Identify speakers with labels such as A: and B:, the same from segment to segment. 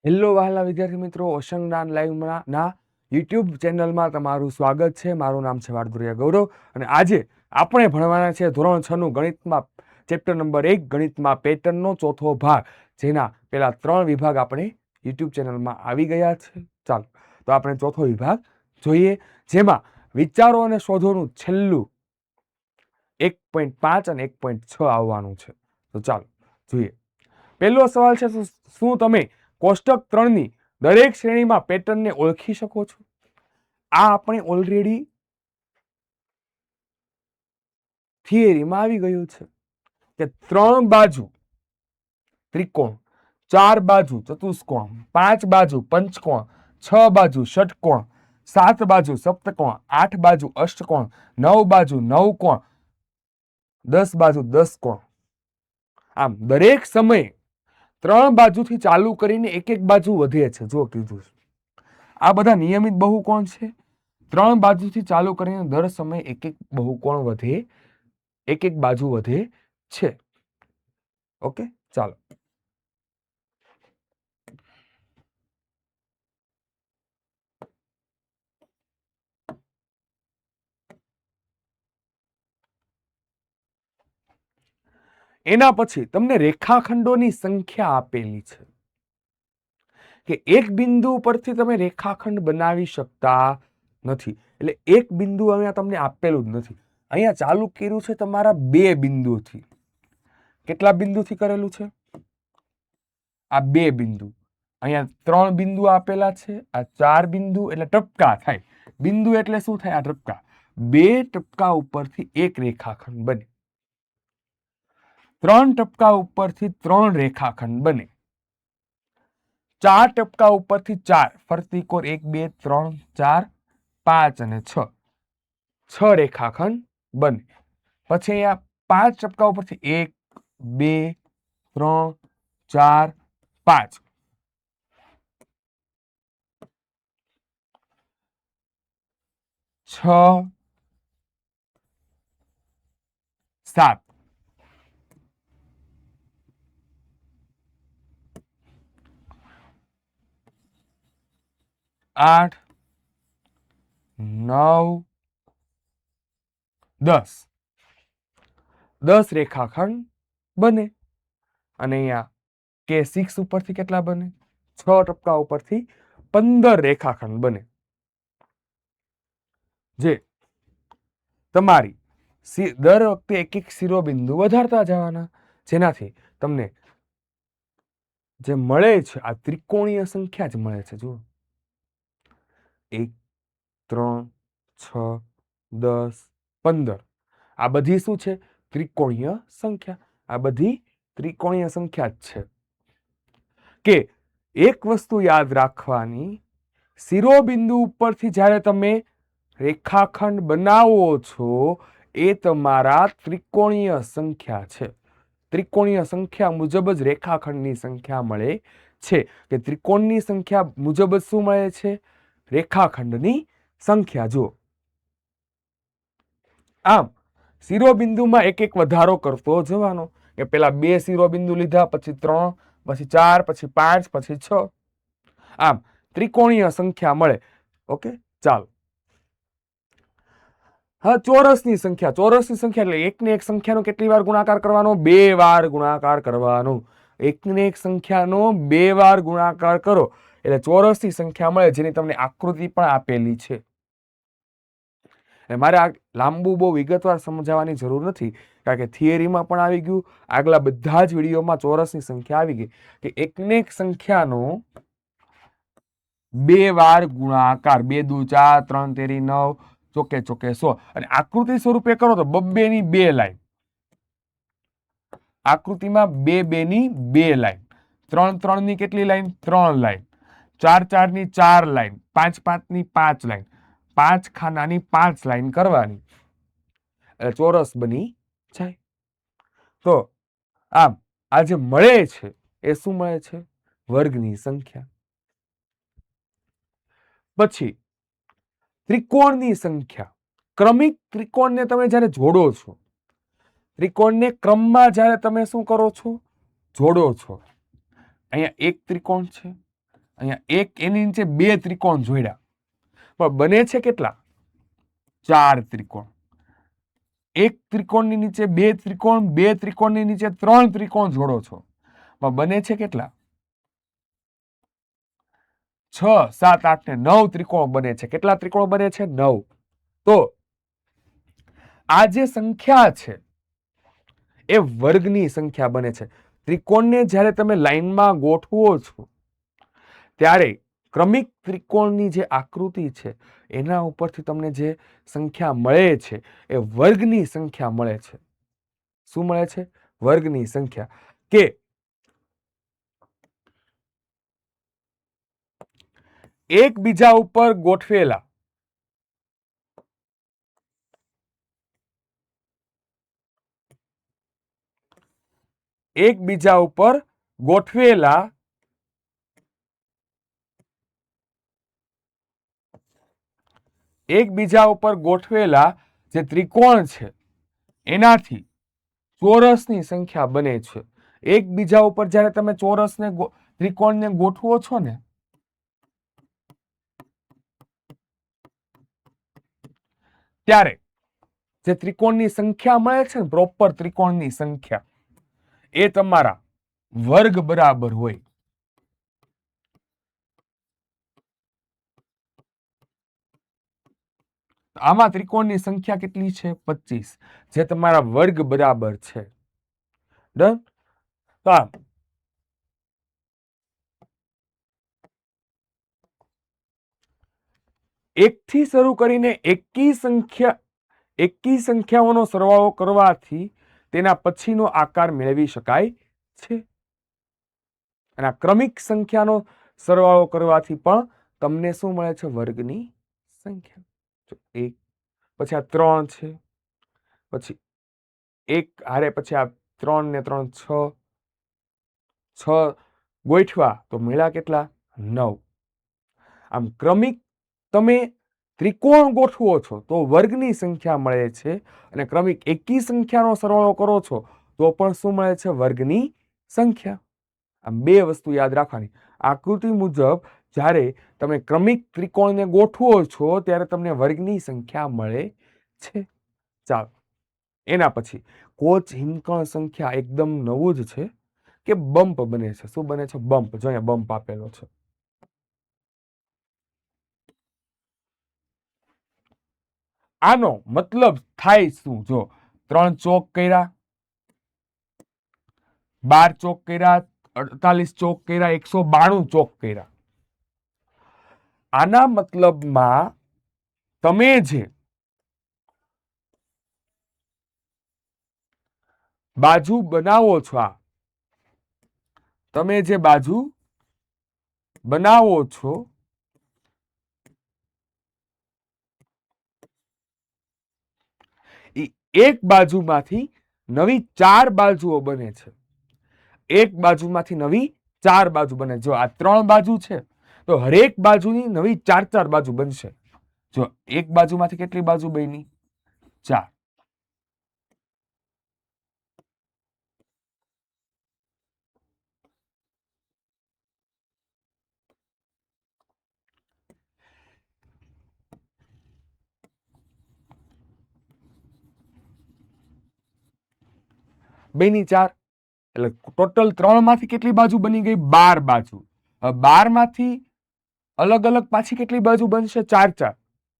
A: Hello વહાલા વિદ્યાર્થી મિત્રો, ઓશન જ્ઞાન લાઈવમાં ના યુટ્યુબ ચેનલમાં તમારું સ્વાગત છે. મારું નામ છે વારદુરિયા ગૌરવ અને આજે આપણે ભણવાના છે ધોરણ 6 નું ગણિતમાં ચેપ્ટર નંબર 1 ગણિતમાં પેટર્નનો ચોથો ભાગ, જેના પેલા 3 વિભાગ આપણે યુટ્યુબ ચેનલમાં આવી ગયા છે. ચાલો તો આપણે ચોથો વિભાગ જોઈએ, જેમાં વિચારો અને શોધોનું છેલ્લું 1.5 અને 1.6 આવવાનું છે. તો ચાલો જોઈએ. પહેલો સવાલ છે, શું તમે કોષ્ટક 3 ની દરેક શ્રેણીમાં પેટર્નને ઓળખી શકો છો? આ આપણે ઓલરેડી થિયરીમાં આવી ગયું છે કે 3 બાજુ ત્રિકોણ, 4 બાજુ ચતુષ્કોણ, 5 બાજુ પંચકોણ, 6 બાજુ ષટકોણ, 7 બાજુ સપ્તકોણ, 8 બાજુ અષ્ટકોણ, 9 બાજુ નવકોણ, 10 બાજુ 10 કોણ. આમ દરેક સમયે 3 બાજુથી ચાલુ કરીને એક એક બાજુ વધે છે. જો કીધું આ બધા નિયમિત બહુકોણ છે. 3 બાજુથી ચાલુ કરીને દર સમયે એક એક બહુકોણ વધે, એક એક બાજુ વધે છે. ઓકે, ચાલો. એના પછી તમને રેખાખંડોની સંખ્યા આપેલી છે કે એક બિંદુ પરથી તમે રેખાખંડ બનાવી શકતા નથી. એટલે એક બિંદુ અહીંયા તમને આપેલું જ નથી. અહીંયા ચાલુ કર્યું છે તમારા 2 બિંદુથી. કેટલા બિંદુથી કરેલું છે? આ 2 બિંદુ. અહીંયા 3 બિંદુ આપેલા છે, આ 4 બિંદુ, એટલે ટપકા થાય. બિંદુ એટલે શું થાય? આ ટપકા. 2 ટપકા ઉપરથી એક રેખાખંડ બને. 3 ટપકા ઉપરથી 3 રેખાખંડ બને. 4 ટપકા ઉપરથી 4, ફરતી કોર 1 2 3 4 5 અને 6, 6 રેખાખંડ બને. પછી અહીંયા 5 ટપકા ઉપરથી 1 2 3 4 5, 6 7, 8 9 10, 10 રેખાખંડ બને. અને અહીંયા K6 ઉપરથી કેટલા બને? 6 ટપકા ઉપરથી 15 રેખાખંડ બને. જે તમારી દર વખતે એક એક શિરોબિંદુ વધારતા જવાના, જેનાથી તમને જે મળે છે આ ત્રિકોણીય સંખ્યા જ મળે છે. જુઓ, 1 3 6 10 15, આ બધી શું છે? ત્રિકોણીય સંખ્યા. આ બધી ત્રિકોણીય સંખ્યા જ છે. કે એક વસ્તુ યાદ રાખવાની, શિરોબિંદુ ઉપરથી જ્યારે તમે રેખાખંડ બનાવો છો એ તમારા ત્રિકોણીય સંખ્યા છે. ત્રિકોણીય સંખ્યા મુજબ જ રેખાખંડની સંખ્યા મળે છે. કે ત્રિકોણની સંખ્યા મુજબ જ શું મળે છે? રેખાખંડની સંખ્યા. જુઓ, આમ શિરોબિંદુમાં એક એક વધારો કરતો જવાનો. કે પેલા 2 શિરોબિંદુ લીધા, પછી 3, પછી 4, પછી 5, પછી 6. આમ ત્રિકોણીય સંખ્યા મળે. ઓકે, ચાલો. હા, ચોરસની સંખ્યા. ચોરસની સંખ્યા એટલે એકને એક સંખ્યાનો કેટલી વાર ગુણાકાર કરવાનો? 2 વાર ગુણાકાર કરવાનો. એકને એક સંખ્યાનો 2 વાર ગુણાકાર કરો એટલે ચોરસની સંખ્યા મળે, જેની તમને આકૃતિ પણ આપેલી છે. મારે આ લાંબુ બહુ વિગતવાર સમજાવવાની જરૂર નથી, કારણ કે થિયરીમાં પણ આવી ગયું. આગલા બધા જ વિડીયોમાં ચોરસની સંખ્યા આવી ગઈ કે એકને એક સંખ્યાનો 2 વાર ગુણાકાર. 2 દુ 4, 3 તેરી 9, ચોકે ચોકે 100. અને આકૃતિ સ્વરૂપે કરો તો 2 ની 2 લાઈન. આકૃતિમાં 2 ની 2 લાઈન, 3 3 ની કેટલી લાઈન? 3 લાઈન, 4 4 ની 4 લાઈન, 5 5 ની 5 લાઈન, 5 ખાનાની 5 લાઈન કરવાની એટલે ચોરસ બની જાય. તો આમ આ જે મળે છે એ શું મળે છે? વર્ગની સંખ્યા. પછી ત્રિકોણની સંખ્યા. ક્રમિક ત્રિકોણને તમે જ્યારે જોડો છો, ત્રિકોણને ક્રમમાં જ્યારે તમે શું કરો છો? જોડો છો. અહીંયા એક ત્રિકોણ છે, અહીંયા એક એની નીચે બે ત્રિકોણ જોડ્યા, પણ બને છે કેટલા? 4 ત્રિકોણ. એક ત્રિકોણની નીચે બે ત્રિકોણ, બે ત્રિકોણની નીચે 3 ત્રિકોણ જોડો છો, પણ બને છે કેટલા? 6, 7, 8 ને 9 ત્રિકોણ બને છે. કેટલા ત્રિકોણ બને છે? 9. તો આ જે સંખ્યા છે એ વર્ગની સંખ્યા બને છે. ત્રિકોણને જ્યારે તમે લાઈનમાં ગોઠવો છો ત્યારે ક્રમિક ત્રિકોણની જે આકૃતિ છે એના ઉપરથી તમને જે સંખ્યા મળે છે એ વર્ગની સંખ્યા મળે છે. શું મળે છે? વર્ગની સંખ્યા. કે એકબીજા ઉપર ગોઠવેલા એકબીજા ઉપર ગોઠવેલા એકબીજા ઉપર ગોઠવેલા જે ત્રિકોણ છે એનાથી ચોરસની સંખ્યા બને છે. એકબીજા ઉપર જ્યારે તમે ચોરસને ત્રિકોણને ગોઠવો છો ને ત્યારે જે ત્રિકોણની સંખ્યા મળે છે ને પ્રોપર ત્રિકોણની સંખ્યા એ તમારા વર્ગ બરાબર હોય. આમાં ત્રિકોણની સંખ્યા કેટલી છે? 25, જે તમારા વર્ગ બરાબર છે. ડન. તો એકથી શરૂ કરીને એકી સંખ્યાઓનો સરવાળો કરવાથી તેના પછીનો આકાર મેળવી શકાય છે. અને આ ક્રમિક સંખ્યાનો સરવાળો કરવાથી પણ તમને શું મળે છે? વર્ગની સંખ્યા. એક પછી આ 3 છે, પછી એક હારે પછી આ 3 ને 3 6 ગોઠવા તો મળ્યા કેટલા? 9. આમ ક્રમિક તમે ત્રિકોણ ગોઠવો છો તો વર્ગની સંખ્યા મળે છે, અને ક્રમિક એકી સંખ્યાનો સરવાળો કરો છો તો પણ શું મળે છે? વર્ગની સંખ્યા. આમ બે વસ્તુ યાદ રાખવાની. આકૃતિ મુજબ જ્યારે તમે ક્રમિક ત્રિકોણને ગોઠવો છો ત્યારે તમને વર્ગની સંખ્યા મળે છે. ચાલો એના પછી કોચ હિમકણ સંખ્યા એકદમ નવું જ છે કે બમ્પ બને છે. શું બને છે? બમ્પ. જો અહીંયા બમ્પ આપેલો છે. આનો મતલબ થાય શું? જો 3 ચોક કર્યા, 12 ચોક કર્યા, 48 ચોક કર્યા, 192 ચોક કર્યા. આના મતલબમાં તમે જે બાજુ બનાવો છો, તમે જે બાજુ બનાવો છો એક બાજુમાંથી નવી 4 બાજુઓ બને છે. એક બાજુમાંથી નવી 4 બાજુ બને. જો આ 3 બાજુ છે તો હરેક બાજુની નવી 4 બાજુ બનશે. જો એક બાજુમાંથી કેટલી બાજુ બની? 4. બની 4 એટલે ટોટલ 3 માંથી કેટલી બાજુ બની ગઈ? 12 બાજુ. 12 માંથી અલગ અલગ પાછી કેટલી બાજુ બનશે? 4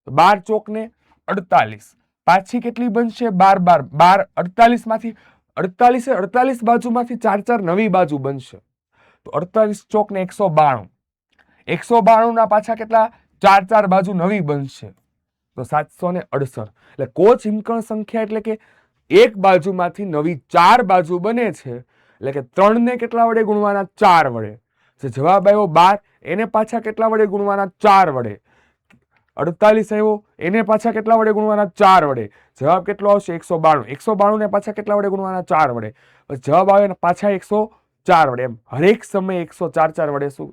A: 12 ચોક ને 48. પાછી કેટલી બનશે? 12 12 48 માંથી 48 બાજુમાંથી 4 નવી બાજુ બનશે. તો 48 ચોક ને 192. 192 ના પાછા કેટલા? 4 બાજુ નવી બનશે. તો 768. એટલે કોચ હિમકણ સંખ્યા એટલે કે એક બાજુમાંથી નવી 4 બાજુ બને છે. એટલે કે 3 ને કેટલા વડે ગુણવાના? 4 વડે. જે જવાબ આવ્યો 12 એને પાછા કેટલા વડે ગુણવાના? 4 વડે. 48 આવ્યો એને પાછા કેટલા વડે ગુણવાના? 4 વડે. જવાબ કેટલો આવશે? 192. 192 ને પાછા કેટલા વડે ગુણવાના? 4 વડે. જવાબ આવે ને પાછા 104 વડે. એમ હરેક સમયે 104 વડે શું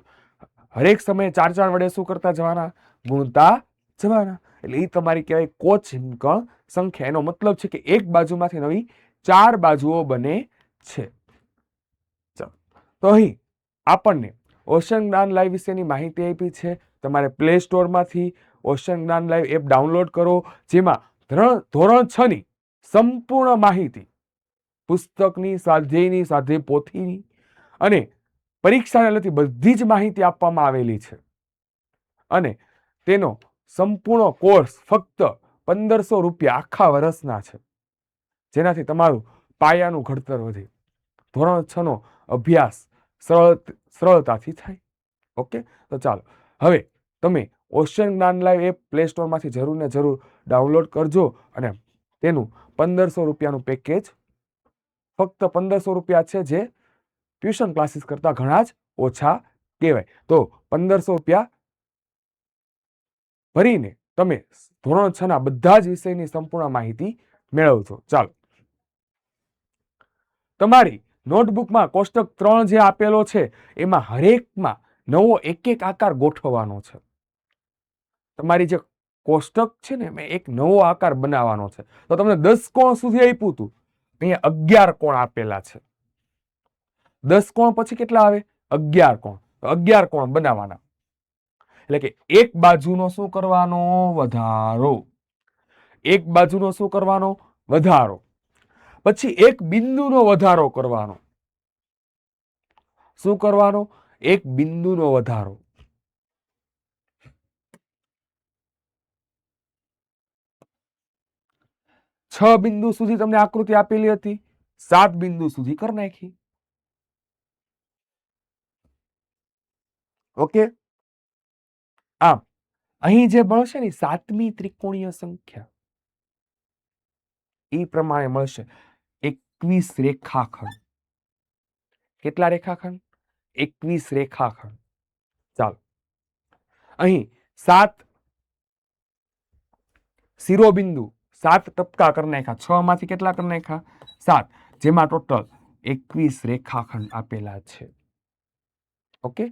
A: હરેક સમયે 4 વડે શું કરતા જવાના? ગુણતા જવાના. એટલે એ તમારી કહેવાય કોચ હિમકણ સંખ્યા. એનો મતલબ છે કે એક બાજુમાંથી નવી 4 બાજુઓ બને છે. તો અહીં આપણને ઓશન જ્ઞાન લાઈવ વિશેની માહિતી આપી છે. તમારે પ્લે સ્ટોરમાંથી ઓશન જ્ઞાન લાઈવ એપ ડાઉનલોડ કરો, જેમાં ધોરણ 6 ની સંપૂર્ણ માહિતી, પુસ્તકની, સ્વાધ્યાયની, સ્વાધ્યાય પોથીની અને પરીક્ષાને લગતી બધી જ માહિતી આપવામાં આવેલી છે. અને તેનો સંપૂર્ણ કોર્સ ફક્ત 1500 રૂપિયા આખા વર્ષના છે, જેનાથી તમારું પાયાનું ઘડતર વધે, ધોરણ 6 નો અભ્યાસ સરળતાથી થાય. ઓકે, તો ચાલો હવે તમે ઓશન જ્ઞાન લાઈવ એપ પ્લે સ્ટોરમાંથી જરૂર ને જરૂર ડાઉનલોડ કરજો અને તેનું 1500 રૂપિયાનું પેકેજ, ફક્ત 1500 રૂપિયા છે, જે ટ્યુશન ક્લાસીસ કરતા ઘણા જ ઓછા કહેવાય. તો 1500 રૂપિયા ભરીને તમે ધોરણ 6 ના બધા જ વિષયની સંપૂર્ણ માહિતી મેળવજો. ચાલો, તમારી નોટબુકમાં કોષ્ટક 3 જે આપેલો છે, એમાં હરેકમાં નવો એક એક આકાર ગોઠવવાનો છે. તમારી જે કોષ્ટક છે ને, એમાં એક નવો આકાર બનાવવાનો છે. તો તમને 10 કોણ સુધી આપ્યું હતું, અહીંયા 11 કોણ આપેલા છે. 10 કોણ પછી કેટલા આવે? 11 કોણ. તો 11 કોણ બનાવવાના. એટલે કે એક બાજુનો શું કરવાનો? વધારો. એક બાજુનો શું કરવાનો? વધારો. પછી એક બિંદુનો વધારો કરવાનો. શું કરવાનો? એક બિંદુનો વધારો. છ બિંદુ સુધી તમને આકૃતિ આપેલી હતી, 7 બિંદુ સુધી કરી નાખી. ઓકે, આમ અહીં જે મળશે ને 7મી ત્રિકોણીય સંખ્યા, એ પ્રમાણે મળશે 21 રેખાખંડ. કેટલા રેખાખંડ? 21 રેખાખંડ. ચાલો, અહીં 7 શિરોબિંદુ, 7 ટપકા કરી નાખ્યા. 6 માંથી કેટલા કરી નાખ્યા? 7, જેમાં ટોટલ 21 રેખાખંડ આપેલા છે. ઓકે,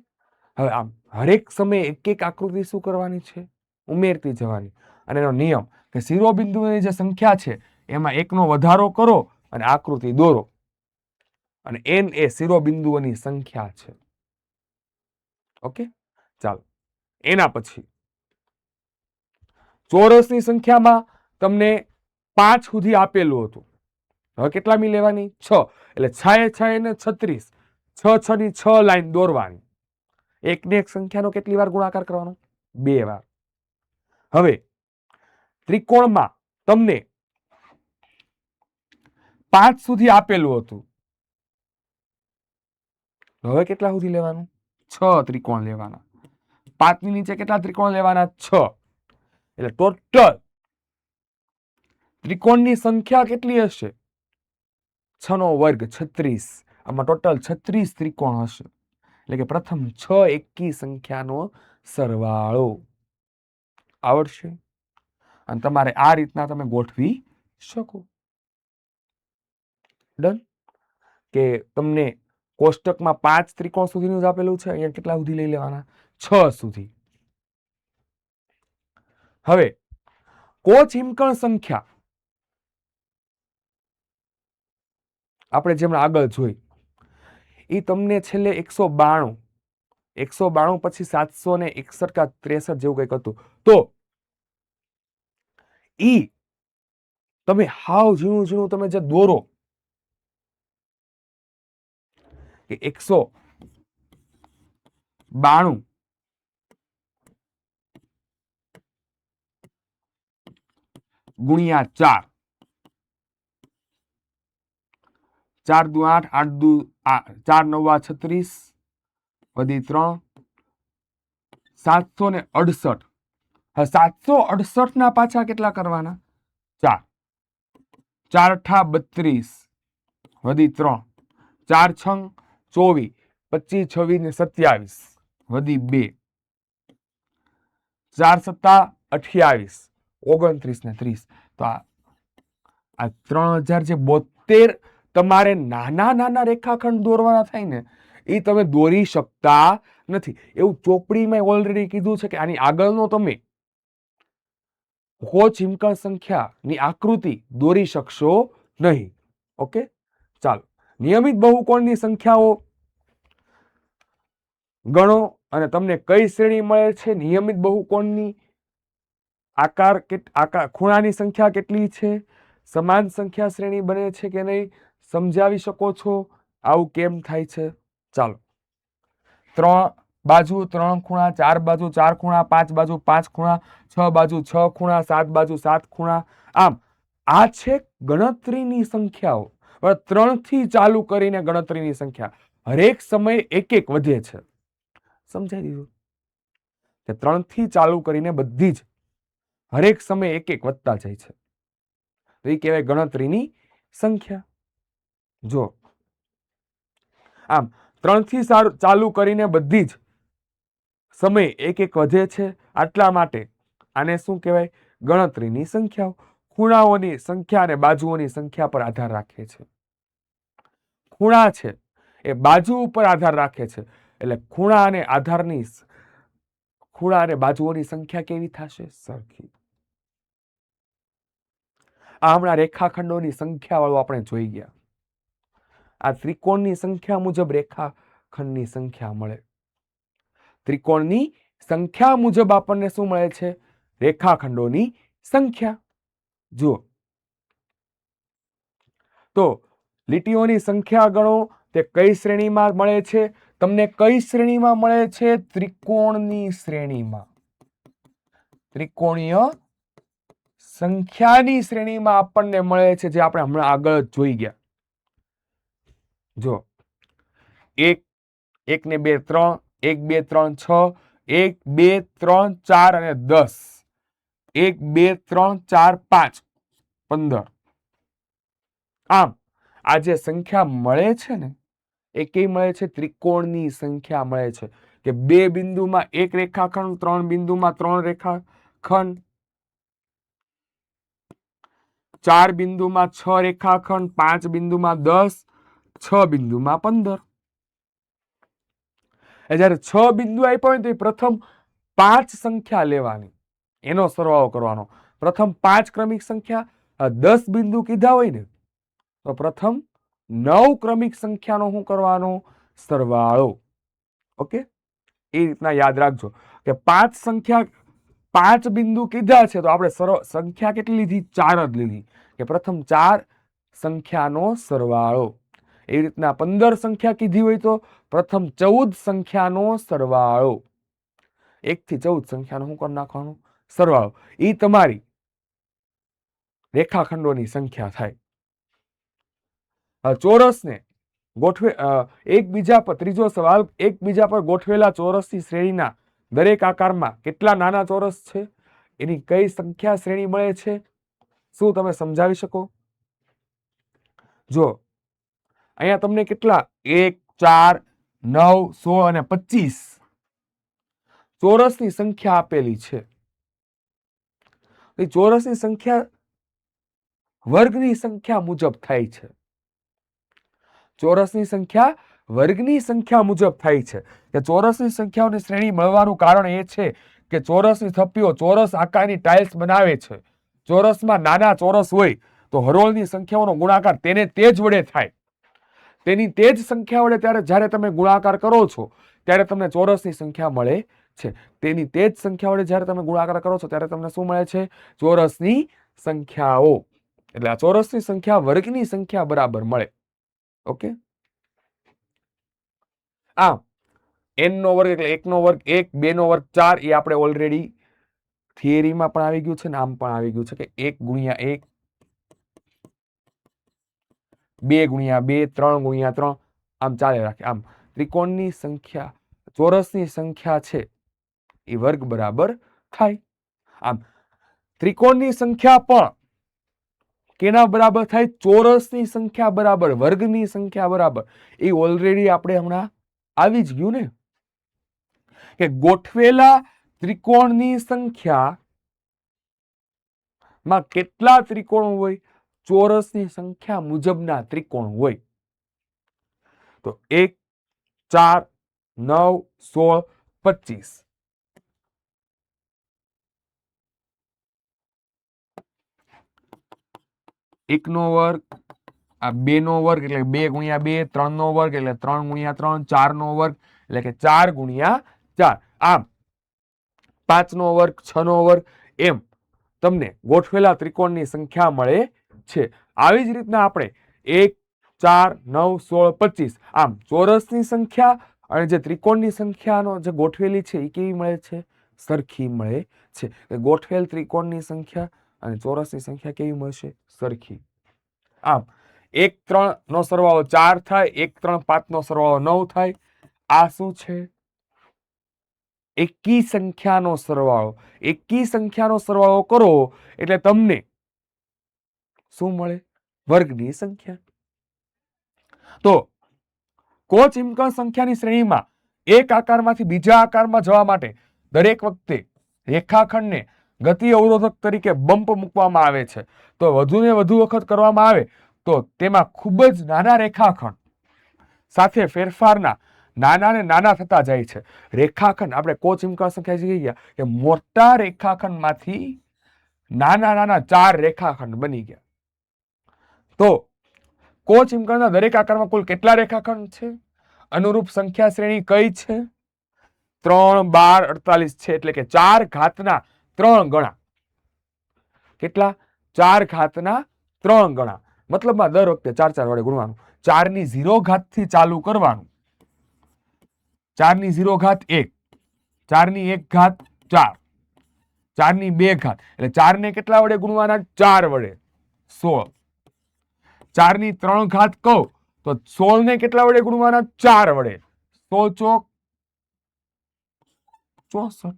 A: હવે આમ હરેક સમયે એક એક આકૃતિ શું કરવાની છે? ઉમેરતી જવાની. અને એનો નિયમ કે શિરોબિંદુની જે સંખ્યા છે, એમાં એકનો વધારો કરો અને આકૃતિ દોરો. અને n એ શિરોબિંદુઓની સંખ્યા છે. ઓકે, ચાલો, એના પછી ચોરસની સંખ્યામાં તમને 5 સુધી આપેલું હતું. હવે કેટલામી લેવાની? 6. એટલે 6 ને 36, 6 6 ની 6 લાઈન દોરવાની. એકને એક સંખ્યાનો કેટલી વાર ગુણાકાર કરવાનો? 2 વાર. હવે ત્રિકોણમાં તમને 5 સુધી આપેલું હતું. હવે કેટલા સુધી લેવાનું? 6 ત્રિકોણ લેવાના. 5 ની નીચે કેટલા ત્રિકોણ લેવાના? 6. એટલે ટોટલ ત્રિકોણની સંખ્યા કેટલી હશે? 6 નો વર્ગ 36. આમાં ટોટલ 36 ત્રિકોણ હશે. એટલે કે પ્રથમ 6 એકી સંખ્યાનો સરવાળો આવડશે અને તમારે આ રીતના તમે ગોઠવી શકો. ડન? કે તમને કોષ્ટકમાં 5 ત્રિકોણ સુધીનું જ આપેલું છે, અહીંયા કેટલા સુધી લઈ લેવાના? 6 સુધી. હવે કોચિંકણ સંખ્યા આપણે જેમ આગળ જોઈ, એ તમને છેલ્લે 192, 192 પછી 761 કા 63 જેવું કંઈક હતું. તો ઈ તમે હાવ ઝીણું ઝીણું તમે જે દોરો કે 192 ગુણ્યા 4, 4 દુ 8, 8 દુ 4 9 36 વધી 3, 768. હવે 768 ના પાછા કેટલા કરવાના? 4, 4 અઠા 32 વધી 3, 4 છંગ 24, 25 26 ને 27 વધી 2, 4 સત્તા 28, 29 ને 30. તો આ 3072 તમારે નાના નાના રેખાખંડ દોરવાના થાય ને, એ તમે દોરી શકતા નથી. એવું ચોપડીમાં ઓલરેડી કીધું છે કે આની આગળનો તમે કોચિંકણ સંખ્યાની આકૃતિ દોરી શકશો નહીં. ઓકે, ચાલો, નિયમિત બહુકોણની સંખ્યાઓ ગણો અને તમને કઈ શ્રેણી મળે છે નિયમિત બહુકોણની. આકાર ખૂણાની સંખ્યા કેટલી છે, સમાન સંખ્યા શ્રેણી બને છે કે નહીં, સમજાવી શકો છો આવું કેમ થાય છે. ચાલો, 3 બાજુ 3 ખૂણા, 4 બાજુ 4 ખૂણા, 5 બાજુ 5 ખૂણા, 6 બાજુ 6 ખૂણા, 7 બાજુ 7 ખૂણા. આમ આ છે ગણતરીની સંખ્યાઓ. 3 થી ચાલુ કરીને ગણતરીની સંખ્યા હરેક સમયે એક એક વધે છે. સમજાઈ દીધું કે 3 થી ચાલુ કરીને બધી જ હરેક સમયે એક એક વધતા જાય છે, તો એ કહેવાય ગણતરીની સંખ્યા. જો આમ 3 થી ચાલુ કરીને બધી જ સમય એક એક વધે છે, આટલા માટે આને શું કહેવાય, ગણતરીની સંખ્યાઓ. ખૂણાઓની સંખ્યા અને બાજુઓની સંખ્યા પર આધાર રાખે છે. ખૂણા છે એ બાજુ ઉપર આધાર રાખે છે, એટલે ખૂણા અને બાજુઓની સંખ્યા કેવી થશે, સરખી. આ હમણાં રેખાખંડોની સંખ્યા વાળું આપણે જોઈ ગયા. આ ત્રિકોણની સંખ્યા મુજબ રેખાખંડની સંખ્યા મળે. ત્રિકોણની સંખ્યા મુજબ આપણને શું મળે છે, રેખાખંડોની સંખ્યા. જુઓ તો લીટીઓની સંખ્યા ગણો તે કઈ શ્રેણીમાં મળે છે, તમને કઈ શ્રેણીમાં મળે છે, ત્રિકોણની શ્રેણીમાં. ત્રિકોણીય સંખ્યાની શ્રેણીમાં આપણને મળે છે, જે આપણે હમણાં આગળ જોઈ ગયા. જો 1 1 ને 2 3, 1 2 3 6, 1 2 3 4 અને 10, 1 2 3 4 5 15. આમ આ જે સંખ્યા મળે છે ને એ કઈ મળે છે, ત્રિકોણની સંખ્યા મળે છે, કે 2 બિંદુમાં 1 રેખાખંડ, 3 બિંદુમાં 3 રેખાખંડ, 4 બિંદુમાં 6 રેખાખંડ, 5 બિંદુમાં 10, 6 બિંદુમાં 15. જયારે 6 બિંદુ આપ્યા હોય તો પ્રથમ 5 સંખ્યા લેવાની, એનો સરવાળો કરવાનો. પ્રથમ 5 ક્રમિક સંખ્યા, 10 બિંદુ કીધા હોય ને તો પ્રથમ 9 ક્રમિક સંખ્યાનો શું કરવાનો, સરવાળો. ઓકે, એ રીતના યાદ રાખજો કે 5 બિંદુ કીધા છે તો આપણે સંખ્યા કેટલી લીધી, 4 જ લીધી, કે પ્રથમ 4 સંખ્યાનો સરવાળો. એવી રીતના 15 સંખ્યા કીધી હોય તો પ્રથમ 14 સંખ્યાનો સરવાળો. 1 થી 14 સંખ્યાનો શું કરી નાખવાનો, સરવાળો. એ તમારી રેખાખંડોની સંખ્યા થાય. ચોરસને એકબીજા પર, ત્રીજો સવાલ, એકબીજા પર ગોઠવેલા ચોરસની શ્રેણીના દરેક આકારમાં કેટલા નાના ચોરસ છે, એની કઈ સંખ્યા શ્રેણી મળે છે, શું તમે સમજાવી શકો. જો અહીંયા તમને કેટલા 1 4 9 16 અને 25 ચોરસની સંખ્યા આપેલી છે. ચોરસની સંખ્યા વર્ગની સંખ્યા મુજબ થાય છે. ચોરસની સંખ્યા વર્ગની સંખ્યા મુજબ થાય છે, કે ચોરસની સંખ્યાઓની શ્રેણી મળવાનું કારણ એ છે કે ચોરસની થપ્પીઓ ચોરસ આકારની ટાઇલ્સ બનાવે છે. ચોરસમાં નાના ચોરસ હોય તો હરોળની સંખ્યાઓનો ગુણાકાર તેને તે જ વડે થાય. તેની તે જ સંખ્યા વડે જ્યારે તમે ગુણાકાર કરો છો ત્યારે તમને ચોરસની સંખ્યા મળે છે. તેની તે જ સંખ્યા વડે જ્યારે તમે ગુણાકાર કરો છો ત્યારે તમને શું મળે છે, ચોરસની સંખ્યાઓ. એટલે આ ચોરસની સંખ્યા વર્ગની સંખ્યા બરાબર મળે. ઓકે, આમ n નો વર્ગ એટલે 1 નો વર્ગ 1, 2 નો વર્ગ 4, એ આપણે ઓલરેડી થિયરીમાં પણ આવી ગયું છે ને આમ પણ આવી ગયું છે કે 1 ગુણ્યા 1, 2 ગુણ્યા 2, 3 ગુણ્યા 3, આમ ચાલે રાખે. આમ ત્રિકોણની સંખ્યા, ચોરસની સંખ્યા છે એ વર્ગ બરાબર થાય. આમ ત્રિકોણની સંખ્યા પણ કેના બરાબર થાય, ચોરસની સંખ્યા બરાબર, વર્ગની સંખ્યા બરાબર. એ ઓલરેડી આપણે હમણાં આવી જ ગયું ને, કે ગોઠવેલા ત્રિકોણની સંખ્યા માં કેટલા ત્રિકોણ હોય, ચોરસની સંખ્યા મુજબના ત્રિકોણ હોય. તો 1 4 9 16 25. એક નો વર્ગ, આ 2 નો વર્ગ એટલે 2 ગુણ્યા 2, 3 નો વર્ગ એટલે 3 ગુણ્યા 3, 4 નો વર્ગ એટલે કે 4 ગુણ્યા 4. આમ 5 નો વર્ગ, 6 નો વર્ગ, એમ તમને ગોઠવેલા ત્રિકોણની સંખ્યા મળે છે. આવી જ રીતના આપણે 1, 4, 9, 16, 25 આમ ચોરસની સંખ્યા અને જે ત્રિકોણની સંખ્યાનો જે ગોઠવેલી છે એ કેવી મળે છે? સરખી મળે છે. ગોઠવેલ ત્રિકોણની સંખ્યા અને ચોરસની સંખ્યા કેવી મળશે? સરખી. આમ 1, 3 નો સરવાળો 4 થાય, 1, 3, 5 નો સરવાળો 9 થાય. આ શું છે? એકી સંખ્યાનો સરવાળો. એકી સંખ્યાનો સરવાળો કરો એટલે તમને શું મળે? વર્ગની સંખ્યા. તો કોચિંકન સંખ્યાની શ્રેણીમાં એક આકારમાંથી બીજા આકારમાં જવા માટે દરેક વખતે રેખાખંડને ગતિ અવરોધક તરીકે બમ્પ મૂકવામાં આવે છે. તો વધુ ને વધુ વખત કરવામાં આવે તો તેમાં ખૂબ જ નાના રેખાખંડ સાથે ફેરફારના નાના ને નાના થતા જાય છે. રેખાખંડ આપણે કોચિંકન સંખ્યા જોઈ ગયા કે મોટા રેખાખંડમાંથી નાના નાના 4 રેખાખંડ બની ગયા. તો કોચિંકનના દરેક આકારમાં કુલ કેટલા રેખાખંડ છે? અનુરૂપ સંખ્યા શ્રેણી કઈ છે? 3, 12, 48 છે. એટલે કે 4 ઘાતના 3 ગણા. કેટલા? 4 ઘાતના 3 ગણા. મતલબમાં દર વખતે 4 4 વડે ગુણવાનું. 4 ની 0 ઘાતથી ચાલુ કરવાનું. 4 ની 0 ઘાત 1, 4 ની 1 ઘાત 4, 4 ની 2 ઘાત. એટલે 4 ને કેટલા વડે ગુણવાના? 4 વડે 16. 4 ની 3 ઘાત કહો તો 16 ને કેટલા વડે ગુણવાના? 4 વડે. 16 ચોક 64.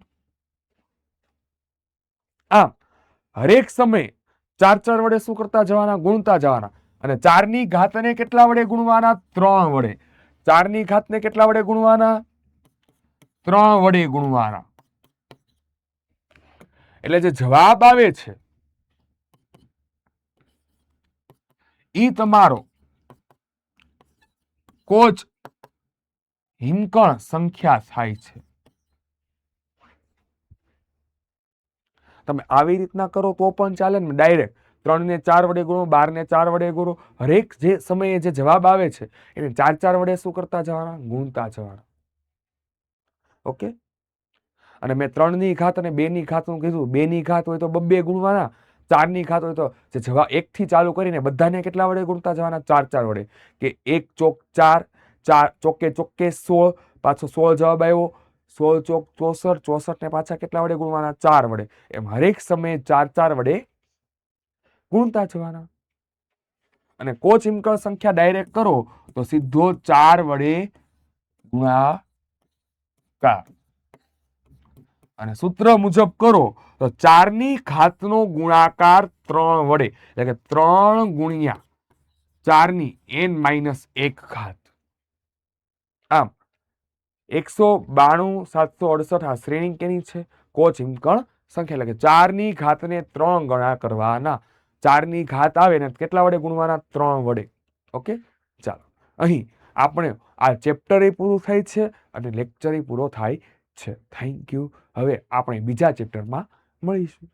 A: આમ હરેક સમયે 4 4 વડે શું કરતા જવાના? ગુણતા જવાના. અને 4 ની ઘાતને કેટલા વડે ગુણવાના? 3 વડે. 4 ની ઘાતને કેટલા વડે ગુણવાના? 3 વડે ગુણવાના. એટલે જે જવાબ આવે છે ઈ તમારો કોચ હિમકણ સંખ્યા થાય છે. તમે આવી રીતના કરો તો પણ ચાલે ને. ડાયરેક્ટ 3 ને 4 વડે ગુણો, 12 ને 4 વડે ગુણો. હરેક જે સમયે જે જવાબ આવે છે એને 4 4 વડે શું કરતા જવાના? ગુણતા જવાના. ઓકે. અને મેં 3 ની ઘાત અને 2 ની ઘાતનું કીધું. 2 ની ઘાત હોય તો 2 ગુણવાના. 4 ની ઘાત હોય તો જે જવાબ 1 થી ચાલુ કરીને બધાને કેટલા વડે ગુણતા જવાના? 4 4 વડે. કે 1 ચોક 4, 4 ચોકે ચોકે 16, પાછો 16 જવાબ આવ્યો. 16 ચોક 64, 64 ને પાછા કેટલા વડે ગુણવાના? 4 વડે. એમ હરેક સમયે 4 4 વડે ગુણતા જવાના. અને કોચિંકન સંખ્યા ડાયરેક્ટ કરો તો સીધો 4 વડે ગુણાકાર. અને સૂત્ર મુજબ કરો તો 4 ની ઘાતનો ગુણાકાર 3 વડે. એટલે કે 3 ગુણ્યા 4 ની n-1 ઘાત. આમ 192, 768 આ શ્રેણી કેની છે? કોચિંકન સંખ્યા. એટલે કે 4 ની ઘાતને 3 ગણા કરવાના. 4 ની ઘાત આવે ને કેટલા વડે ગુણવાના? 3 વડે. ઓકે. ચાલો અહીં આપણે આ ચેપ્ટર પૂરું થાય છે અને લેક્ચર પૂરો થાય છે. Thank you. હવે આપણે બીજા ચેપ્ટરમાં મળીશું.